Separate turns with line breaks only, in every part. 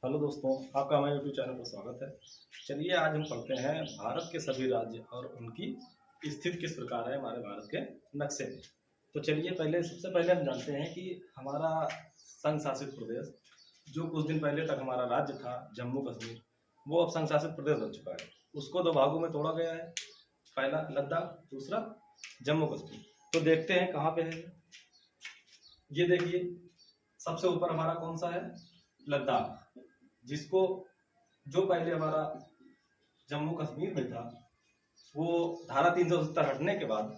Hello दोस्तों, आपका हमारे यूट्यूब चैनल पर स्वागत है। चलिए आज हम पढ़ते हैं भारत के सभी राज्य और उनकी स्थिति किस प्रकार है हमारे भारत के नक्शे में। तो चलिए सबसे पहले हम जानते हैं कि हमारा संघ शासित प्रदेश जो कुछ दिन पहले तक हमारा राज्य था जम्मू कश्मीर, वो अब संघ शासित प्रदेश बन चुका है। उसको दो भागों में तोड़ा गया है, पहला लद्दाख, दूसरा जम्मू कश्मीर। तो देखते हैं कहाँ पे है। ये देखिए, सबसे ऊपर हमारा कौन सा है? लद्दाख, जिसको जो पहले हमारा जम्मू कश्मीर में था वो धारा 370 हटने के बाद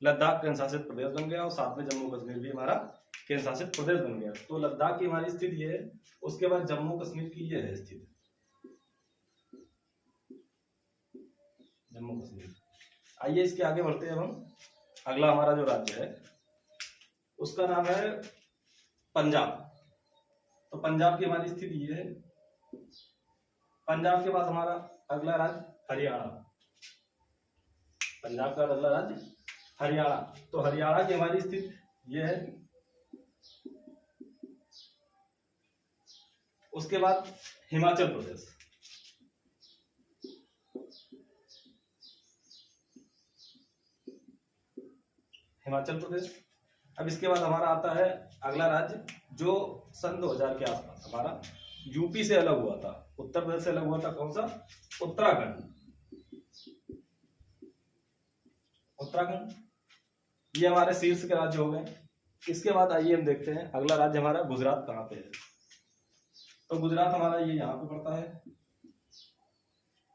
लद्दाख केंद्र शासित प्रदेश बन गया और साथ में जम्मू कश्मीर भी हमारा केंद्र शासित प्रदेश बन गया। तो लद्दाख की हमारी स्थिति ये है। उसके बाद जम्मू कश्मीर की ये है स्थिति, जम्मू कश्मीर। आइए इसके आगे बढ़ते हैं हम। अगला हमारा जो राज्य है उसका नाम है पंजाब। तो पंजाब की हमारी स्थिति ये है। पंजाब के बाद हमारा अगला राज्य हरियाणा। पंजाब का अगला राज्य हरियाणा। तो हरियाणा की हमारी स्थिति ये है। उसके बाद हिमाचल प्रदेश। हिमाचल प्रदेश। अब इसके बाद हमारा आता है अगला राज्य जो सन 2000 के आसपास हमारा यूपी से अलग हुआ था, उत्तर प्रदेश से अलग हुआ था। कौन सा? उत्तराखंड। उत्तराखंड ये हमारे शीर्ष के राज्य हो गए। इसके बाद आइए हम देखते हैं अगला राज्य हमारा गुजरात कहाँ पे है। तो गुजरात हमारा ये यहाँ पे पड़ता है,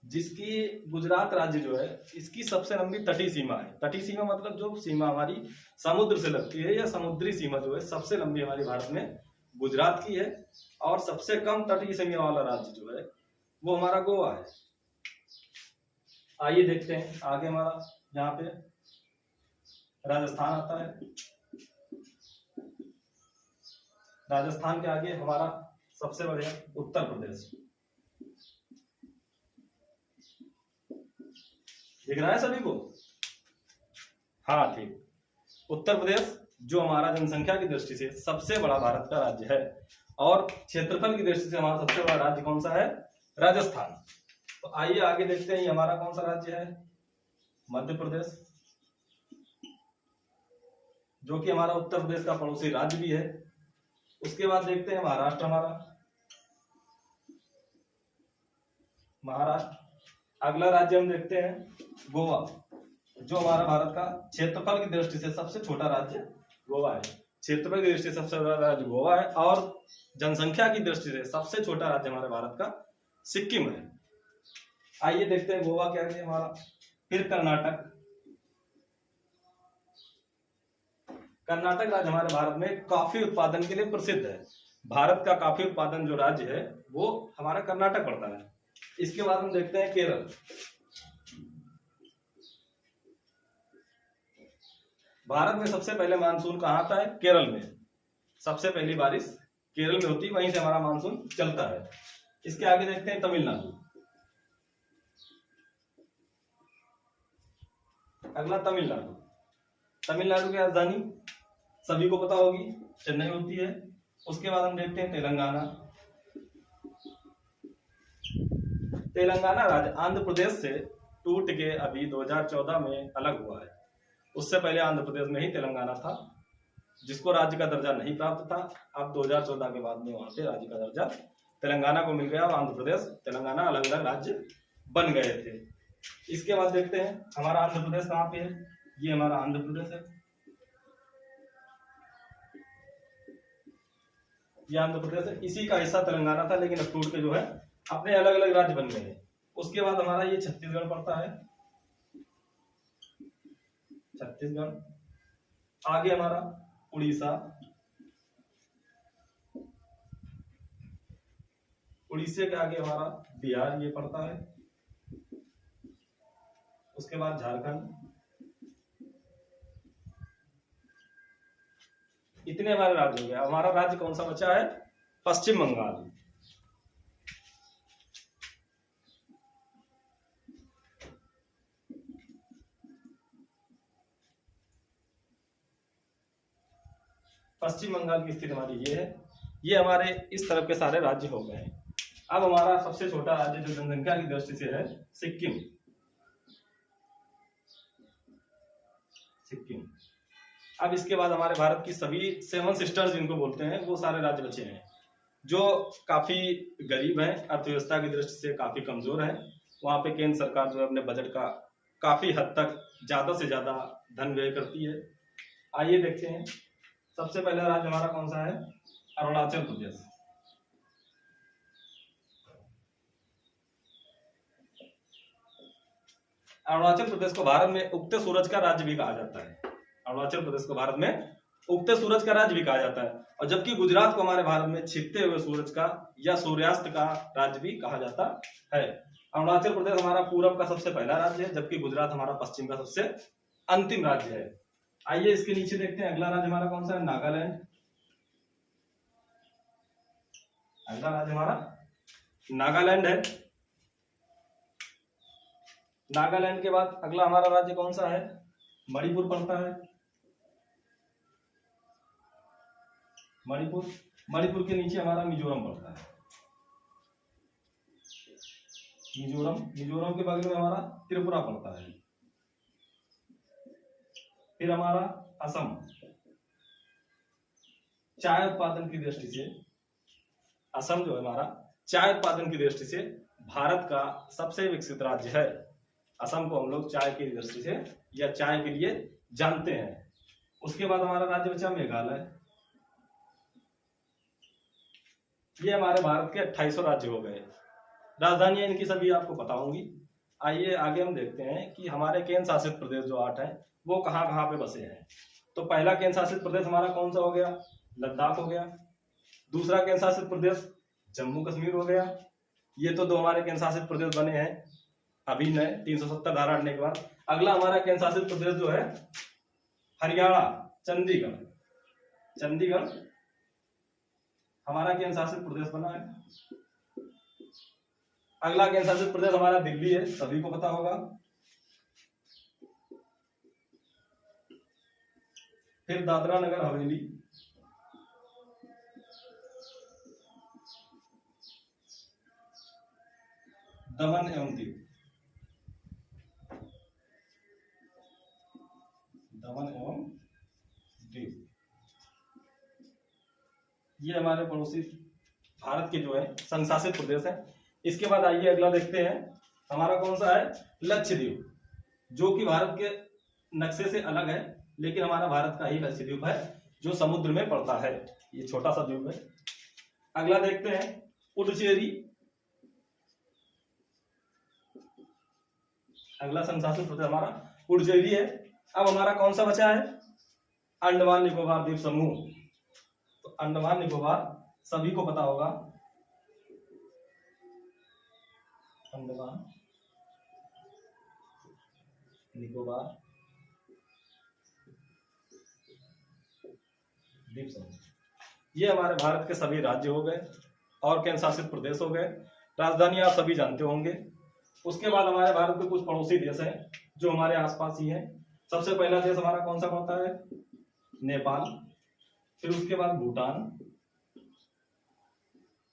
जिसकी गुजरात राज्य जो है इसकी सबसे लंबी तटीय सीमा है। तटीय सीमा मतलब जो सीमा हमारी समुद्र से लगती है, या समुद्री सीमा जो है सबसे लंबी हमारी भारत में गुजरात की है। और सबसे कम तटीय सीमा वाला राज्य जो है वो हमारा गोवा है। आइए देखते हैं आगे हमारा यहाँ पे राजस्थान आता है। राजस्थान के आगे हमारा सबसे बढ़िया उत्तर प्रदेश। दिख रहा है सभी को? हाँ ठीक। उत्तर प्रदेश जो हमारा जनसंख्या की दृष्टि से सबसे बड़ा भारत का राज्य है, और क्षेत्रफल की दृष्टि से हमारा सबसे बड़ा राज्य कौन सा है? राजस्थान। तो आइए आगे देखते हैं ये हमारा कौन सा राज्य है? मध्य प्रदेश, जो कि हमारा उत्तर प्रदेश का पड़ोसी राज्य भी है। उसके बाद देखते हैं महाराष्ट्र। हमारा महाराष्ट्र। अगला राज्य हम देखते हैं गोवा, जो हमारा भारत का क्षेत्रफल की दृष्टि से सबसे छोटा राज्य गोवा है। क्षेत्रफल की दृष्टि से सबसे बड़ा राज्य गोवा है, और जनसंख्या की दृष्टि से सबसे छोटा राज्य हमारे भारत का सिक्किम है। आइए देखते हैं गोवा क्या है हमारा। फिर कर्नाटक। कर्नाटक राज्य हमारे भारत में कॉफी उत्पादन के लिए प्रसिद्ध है। भारत का कॉफी उत्पादन जो राज्य है वो हमारा कर्नाटक पड़ता है। इसके बाद हम देखते हैं केरल। भारत में सबसे पहले मानसून कहाँ आता है? केरल में। सबसे पहली बारिश केरल में होती है, वहीं से हमारा मानसून चलता है। इसके आगे देखते हैं तमिलनाडु। अगला तमिलनाडु। तमिलनाडु की राजधानी सभी को पता होगी, चेन्नई होती है। उसके बाद हम देखते हैं तेलंगाना। तेलंगाना राज्य आंध्र प्रदेश से टूट के अभी 2014 में अलग हुआ है। उससे पहले आंध्र प्रदेश में ही तेलंगाना था, जिसको राज्य का दर्जा नहीं प्राप्त था। अब 2014 के बाद में वहां पे राज्य का दर्जा तेलंगाना को मिल गया, और आंध्र प्रदेश तेलंगाना अलग अलग राज्य बन गए थे। इसके बाद देखते हैं हमारा आंध्र प्रदेश कहाँ पे है। ये हमारा आंध्र प्रदेश है। ये आंध्र प्रदेश है। इसी का हिस्सा तेलंगाना था, लेकिन अब टूट के जो है अपने अलग अलग राज्य बन गए हैं। उसके बाद हमारा ये छत्तीसगढ़ पड़ता है। छत्तीसगढ़। आगे हमारा उड़ीसा। उड़ीसा के आगे हमारा बिहार ये पड़ता है। उसके बाद झारखंड। इतने हमारे राज्य हो गए। हमारा राज्य कौन सा बचा है? पश्चिम बंगाल। पश्चिम बंगाल की स्थिति हमारी ये है। ये हमारे इस तरफ के सारे राज्य हो गए। अब हमारा सबसे छोटा राज्य जो जनसंख्या की दृष्टि से है, सिक्किम। सिक्किम। अब इसके बाद हमारे भारत की सभी 7 सिस्टर्स जिनको बोलते हैं, वो सारे राज्य बचे हैं जो काफी गरीब हैं, अर्थव्यवस्था की दृष्टि से काफी कमजोर है। वहां पे केंद्र सरकार जो है अपने बजट का काफी हद तक ज्यादा से ज्यादा धन व्यय करती है। आइए देखते हैं, सबसे पहला राज्य हमारा कौन सा है? अरुणाचल प्रदेश। अरुणाचल प्रदेश को भारत में उगते सूरज का राज्य भी कहा जाता है। अरुणाचल प्रदेश को भारत में उगते सूरज का राज्य भी कहा जाता है, और जबकि गुजरात को हमारे भारत में छिपते हुए सूरज का या सूर्यास्त का राज्य भी कहा जाता है। अरुणाचल प्रदेश हमारा पूरब का सबसे पहला राज्य है, जबकि गुजरात हमारा पश्चिम का सबसे अंतिम राज्य है। आइए इसके नीचे देखते हैं, अगला राज्य हमारा कौन सा है? नागालैंड। अगला राज्य हमारा नागालैंड है। नागालैंड के बाद अगला हमारा राज्य कौन सा है? मणिपुर पड़ता है। मणिपुर। मणिपुर के नीचे हमारा मिजोरम पड़ता है। मिजोरम। मिजोरम के बगल में हमारा त्रिपुरा पड़ता है। फिर हमारा असम। चाय उत्पादन की दृष्टि से असम जो है हमारा चाय उत्पादन की दृष्टि से भारत का सबसे विकसित राज्य है। असम को हम लोग चाय की दृष्टि से या चाय के लिए जानते हैं। उसके बाद हमारा राज्य बचा मेघालय। ये हमारे भारत के 2800 राज्य हो गए। राजधानियां इनकी सभी आपको पता होंगी। आइए आगे हम देखते हैं कि हमारे केंद्र शासित प्रदेश जो 8 हैं वो कहाँ कहाँ पे बसे हैं। तो पहला केंद्र शासित प्रदेश हमारा कौन सा हो गया? लद्दाख हो गया। दूसरा केंद्र शासित प्रदेश जम्मू कश्मीर हो गया। ये तो 2 हमारे केंद्र शासित प्रदेश बने हैं अभी नए 370 धारा हटने के बाद। अगला हमारा केंद्र शासित प्रदेश जो है हरियाणा, चंडीगढ़। चंडीगढ़ हमारा केंद्र शासित प्रदेश बना है। अगला केंद्र शासित प्रदेश हमारा दिल्ली है, सभी को पता होगा। फिर दादरा नगर हवेली। दमन एवं दीव। दमन एवं दीव ये हमारे पड़ोसी भारत के जो है संघ शासित प्रदेश है। इसके बाद आइए अगला देखते हैं, हमारा कौन सा है? लक्षद्वीप, जो कि भारत के नक्शे से अलग है, लेकिन हमारा भारत का ही लक्षद्वीप है जो समुद्र में पड़ता है। ये छोटा सा द्वीप है। अगला देखते हैं पुडुचेरी। अगला संघ शासित प्रदेश हमारा पुडुचेरी है। अब हमारा कौन सा बचा है? अंडमान निकोबार द्वीप समूह। तो अंडमान निकोबार सभी को पता होगा। अंडमान निकोबार द्वीप समूह ये हमारे भारत के सभी राज्य हो गए और केंद्र शासित प्रदेश हो गए। राजधानी आप सभी जानते होंगे। उसके बाद हमारे भारत के कुछ पड़ोसी देश हैं जो हमारे आसपास ही हैं। सबसे पहला देश हमारा कौन सा पड़ता है? नेपाल। फिर उसके बाद भूटान।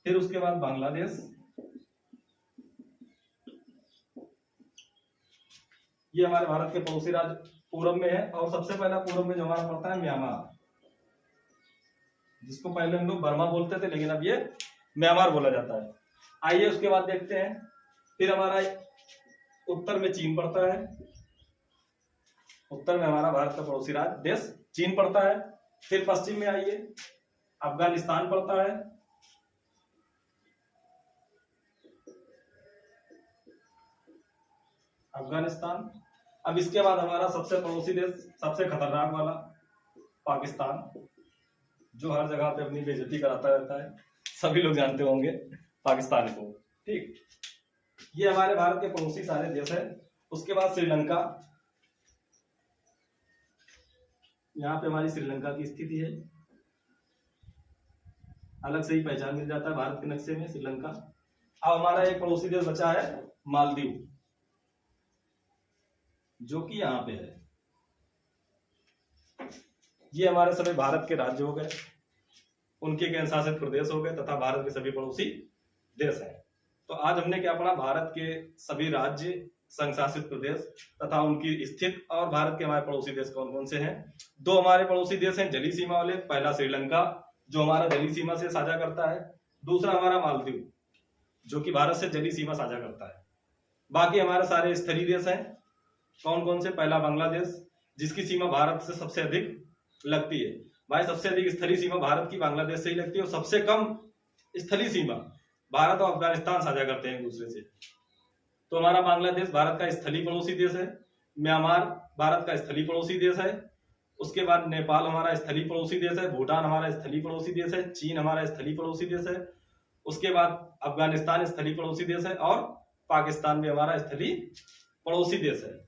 फिर उसके बाद बांग्लादेश। ये हमारे भारत के पड़ोसी राज्य पूरब में है। और सबसे पहला पूरब में जो हमारा पड़ता है म्यांमार, जिसको पहले हम लोग बर्मा बोलते थे, लेकिन अब ये म्यांमार बोला जाता है। आइए उसके बाद देखते हैं, फिर हमारा उत्तर में चीन पड़ता है। उत्तर में हमारा भारत का पड़ोसी राज्य देश चीन पड़ता है। फिर पश्चिम में आइए, अफगानिस्तान पड़ता है। अफगानिस्तान। अब इसके बाद हमारा सबसे पड़ोसी देश, सबसे खतरनाक वाला, पाकिस्तान, जो हर जगह पे अपनी बेइज्जती कराता रहता है। सभी लोग जानते होंगे पाकिस्तान को। ठीक, ये हमारे भारत के पड़ोसी सारे देश है। उसके बाद श्रीलंका। यहाँ पे हमारी श्रीलंका की स्थिति है, अलग से ही पहचान मिल जाता है भारत के नक्शे में श्रीलंका। अब हमारा एक पड़ोसी देश बचा है मालदीव, जो कि यहाँ पे है। ये हमारे सभी भारत के राज्य हो गए। उनके केंद्र शासित प्रदेश हो गए तथा भारत के सभी पड़ोसी देश हैं। तो आज हमने क्या पढ़ा, भारत के सभी राज्य, संघ शासित प्रदेश तथा उनकी स्थिति, और भारत के हमारे पड़ोसी देश कौन कौन से हैं। दो हमारे पड़ोसी देश हैं जलीय सीमा वाले, पहला श्रीलंका जो हमारा जलीय सीमा से साझा करता है, दूसरा हमारा मालदीव जो कि भारत से जलीय सीमा साझा करता है। बाकी हमारे सारे स्थलीय देश हैं, कौन कौन से, पहला बांग्लादेश जिसकी सीमा भारत से सबसे अधिक लगती है। भाई सबसे अधिक स्थलीय सीमा भारत की बांग्लादेश से ही लगती है, और सबसे कम स्थलीय सीमा भारत और अफगानिस्तान साझा करते हैं एक दूसरे से। तो हमारा बांग्लादेश भारत का स्थलीय पड़ोसी देश है, म्यांमार भारत का स्थलीय पड़ोसी देश है, उसके बाद नेपाल हमारा स्थलीय पड़ोसी देश है, भूटान हमारा स्थलीय पड़ोसी देश है, चीन हमारा स्थलीय पड़ोसी देश है, उसके बाद अफगानिस्तान स्थलीय पड़ोसी देश है, और पाकिस्तान भी हमारा स्थलीय पड़ोसी देश है।